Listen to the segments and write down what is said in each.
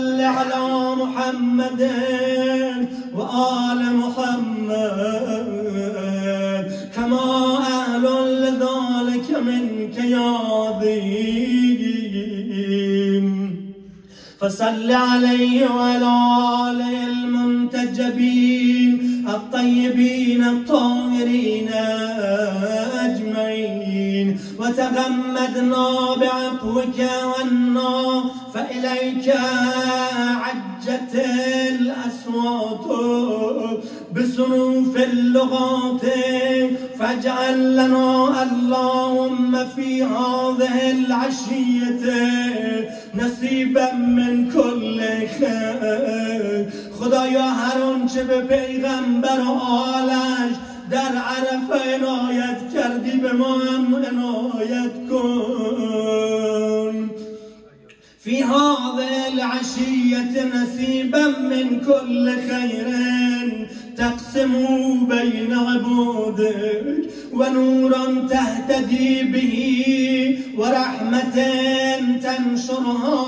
على محمد وآل محمد كما أهل لذلك منك يا عظيم فصل عليه وعلى آله المنتجبين الطيبين الطاهرين أجمعين وتغمدنا بعفوك عنا فإليك عجت الأصوات بصنوف اللغات فاجعل لنا اللهم في هذه العشية نصيبا من كل خير. خدایا هر آنچه به پیغمبر و آلش در عرفه عنایت کردی به ما هم عنایت کن. في هذه العشية نصيبا من كل خير تقسم بين عبادك ونورا تهتدي به ورحمة تنشرها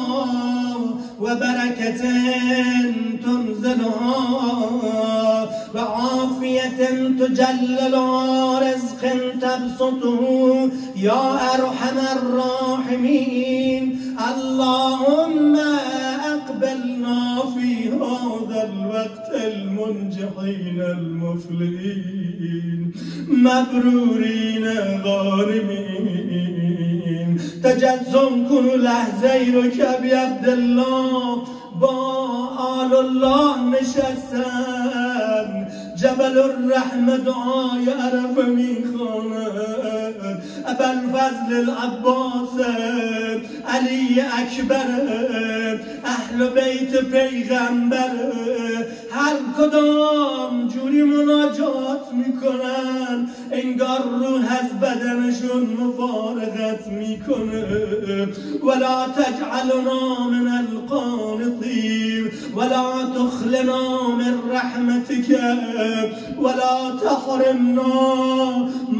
وبركة تنزلها وعافية تجللها رزق تبسطه يا أرحم الراحمين. اللهم أقبلنا في هذا الوقت المنجحين المفلحين مبرورين غانمين. تجسم کنو لحظه ای رو که بی عبدالله با آل الله نشستن جبل الرحمه دعای عرفه میخواند. ابوالفضل العباس علی اکبر اهل بیت پیغمبر هر کدام جوری مناجات میکنن انگار روح از بدنشون مفارقت میکنه. ولا تجعلنا من القانطين ولا تخلنا من رحمتك ولا تحرمنا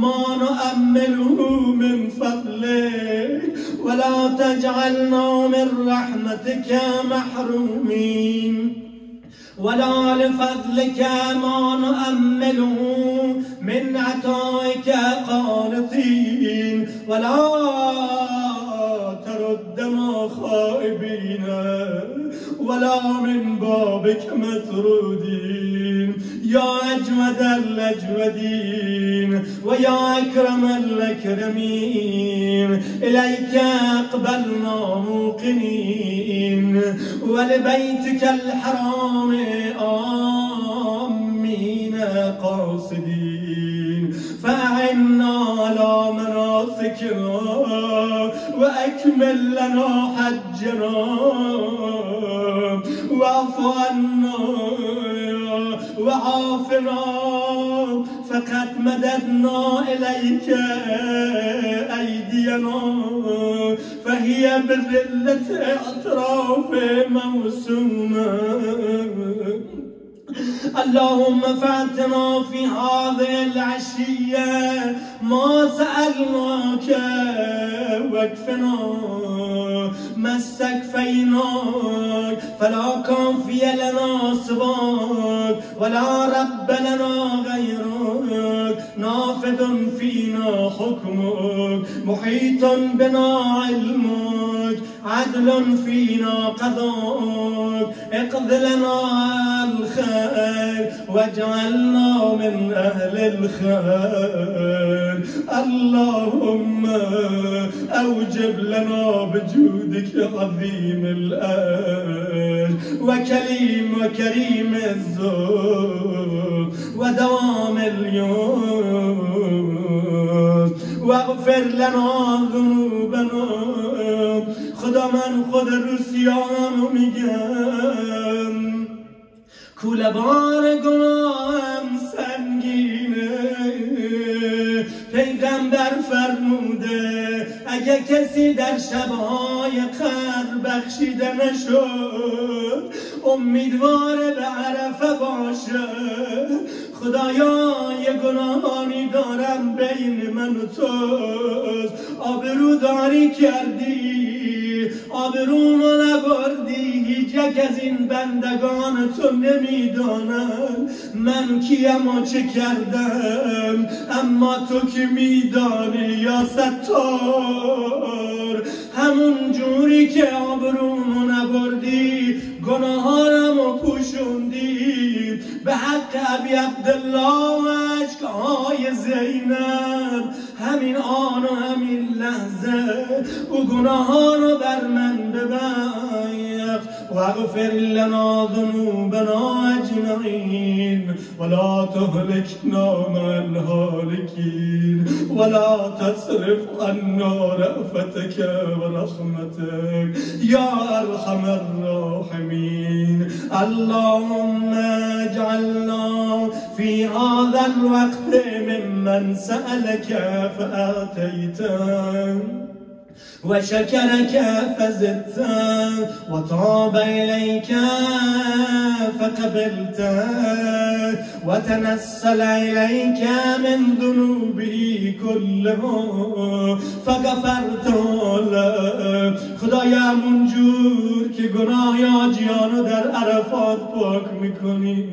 ما نؤمله من فضلك ولا تجعلنا من رحمتك محرومين ولا لفضلك ما نؤمله من عطائك قانطين ولا تردنا خائبين ولا من بابك مطرودين يا أجود الأجودين ويا أكرم الأكرمين. إليك أقبلنا موقنين ولبيتك الحرام آمين قاصدين. فأعنا على مناسكنا وأكمل لنا حجنا واعف عنا وعافنا فقد مددنا إليك أيدينا فهي بذلة اعتراف موسومة. اللهم فاتنا في هذه العشية ما سألناك واكفنا ما استكفيناك فلا كافي لنا سواك ولا رب لنا غيرك نافذ فينا حكمك محيط بنا علمك عدل فينا قضاءك اقض لنا الخير واجعلنا من أهل الخير. اللهم أوجب لنا بجودك عظيم الأجر وكريم الذوق ودوام اليوم واغفر لنا ذنوبنا. خدا من خود روسیانو میگم کوله بار گناهم سنگینه. پیغمبر فرموده اگه کسی در شبهای قدر بخشیده نشد امیدوار به عرفه باشه. خدایا یه گناهانی دارم بین من و تو آبرو داری کردی آبرومو نبردی، هیچ یک از این بندگان تو نمیدانند من کیم و چه کردم، اما تو که میدانی یا ستار. همون جوری که آبرومو نبردی گناهانمو پوشوندی، به حق ابی عبدالله و اشکهای زینب همین آن و همین لحظه او گناهانو بر من ببخش. واغفر لنا ذنوبنا اجمعین ولا تهلكنا مع الهالكين ولا تصرف عنا رأفتك ورحمتك يا أرحم الراحمين. اللهم اجعلنا في هذا الوقت ممن سألك فآتيته وشكرك فزدته وتاب إليك فقبلته وتنسل إليك من ذنوبه كله فغفرته له. خدایا همونجور که گناه حاجیانو در عرفات پاک میکنی،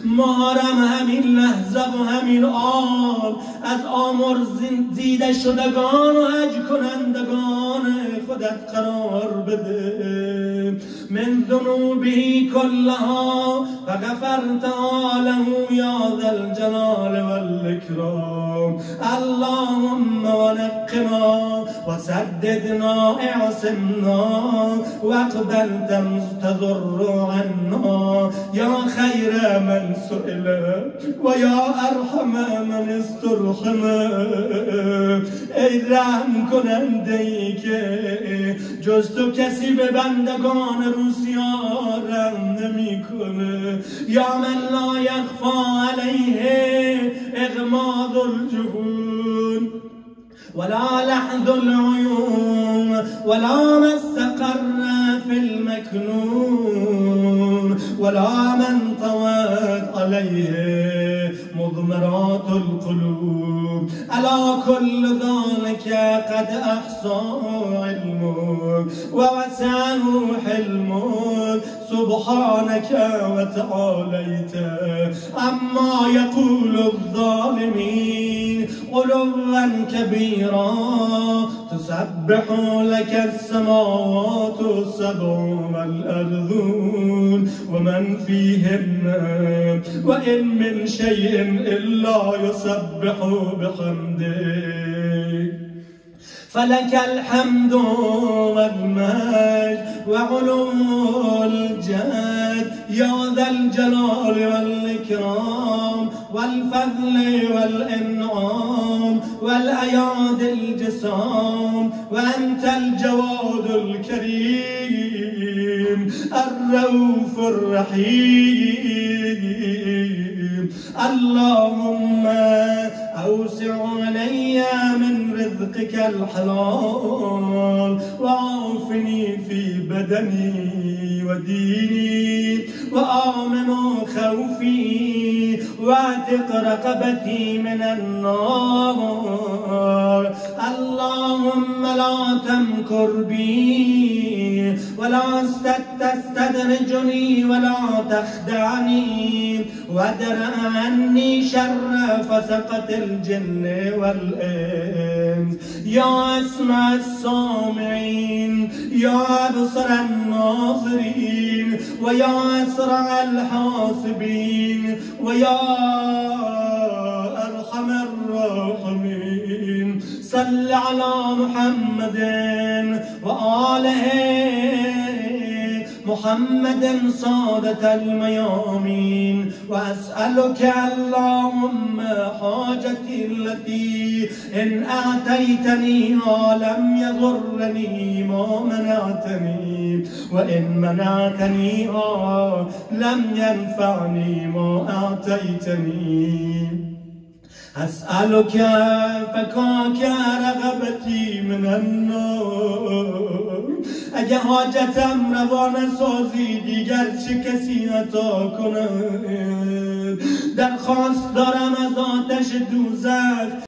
ما را همین لحظه و همین آن از آمر زیده شدگان و حج کنندگان خودت قرار بده. من ذنوبه كلها فغفرتها له يا ذا الجلال والإكرام. اللهم ونقنا وسددنا اعصمنا واقبل تضر عنا يا خير من سئل ويا أرحم من استرحم. ای رحم کننده ای که جز تو کسی به بندگان روسیان رحم نمی کنه. یا من لا یخفا علیه اغماض الجفون ولا لحظ العیون ولا ما استقر في المكنون ولا من طوت عليه مضمرات القلوب. ألا كل ذلك قد أحصى علمك ووسعه حلمك سبحانك وتعاليت عما يقول الظالمين علوا كبيرا. تسبح لك السماوات السبع والأرضون ومن فيهن وإن من شيء إلا يسبح بحمدك. فلك الحمد والمجد وعلو الجد يا ذا الجلال والإكرام والفضل والإنعام والأياد الجسام. وأنت الجواد الكريم الرؤوف الرحيم. اللهم أوسع علي من رزقك الحلال وعافني في بدني وديني وآمن خوفي واعتق رقبتي من النار. اللهم لا تمكر بي ولا تستدرجني ولا تخدعني وادرأ عني شر فسقة الجن والإنس. يا أسمع السامعين يا أبصر الناظرين ويا أسرع الحاسبين ويا أرحم الراحمين. صل على محمد وآله محمد سادة الميامين. وأسألك اللهم حاجتي التي إن أعطيتنيها لم يضرني ما منعتني وإن منعتنيها لم ينفعني ما أعطيتني. أسألك فكاك رغبتي من النار. اگه حاجتم روانه سازی دیگر چه کسی عطا کند. درخواست دارم از آتش دوزخ